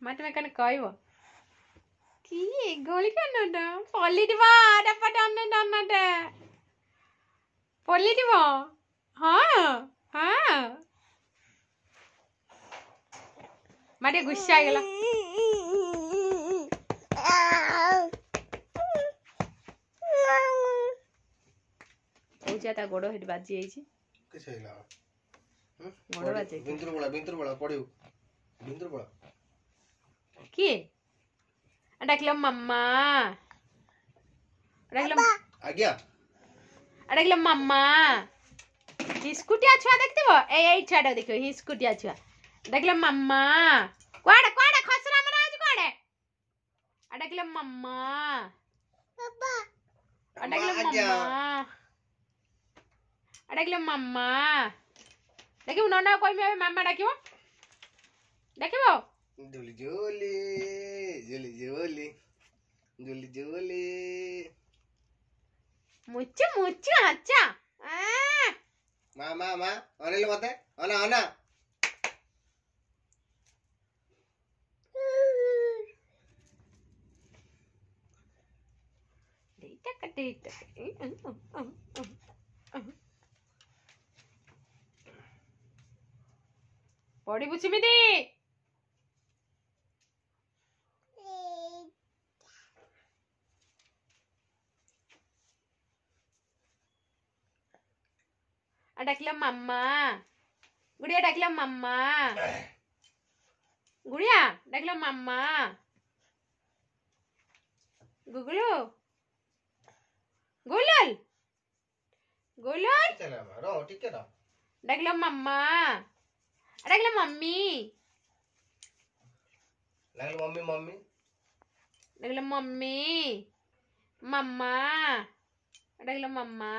मत में कन कहबो कि गोली कन पॉलिटिव डपट अन्नटे पॉलिटिव हाँ हाँ मारे गुस्सा आ गला ता गोड़ हेट बाजी आइछि किछ हैला गोड़ बाजे बिंदुर बड़ा पड़ियो बिंदुर बड़ा की अडकलो मम्मा अडकलो आज्ञा अडकलो मम्मा स्कूटी छुआ देखतिबो ए छुआ देखो ही स्कूटी छुआ देखलो मम्मा कोआडे कोआडे खसरा मरा आज कोआडे अडकलो मम्मा पापा अडकलो मम्मा अडकलो मम्मा देखिबो नना कोइ में मम्मा देखिबो जोली जोली जोली जोली जोली जोली मुच्चु मुच्चु अच्छा मा अनिल मते अना डेटा पड़ी बुचिमिदी अडकलो मम्मा गुड़िया डकलो मम्मा गुड़िया डकलो मम्मा गुगलू गुलल गुलल चला रो ठीक है रो डकलो मम्मा अडकलो मम्मी लगलो मम्मी डकलो मम्मी मम्मा अडकलो मम्मा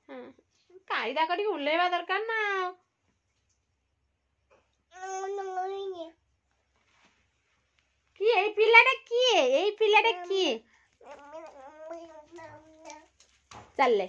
कायदा करी उल्लेवा दरकार ना कि ए पिलाटा किए चल ले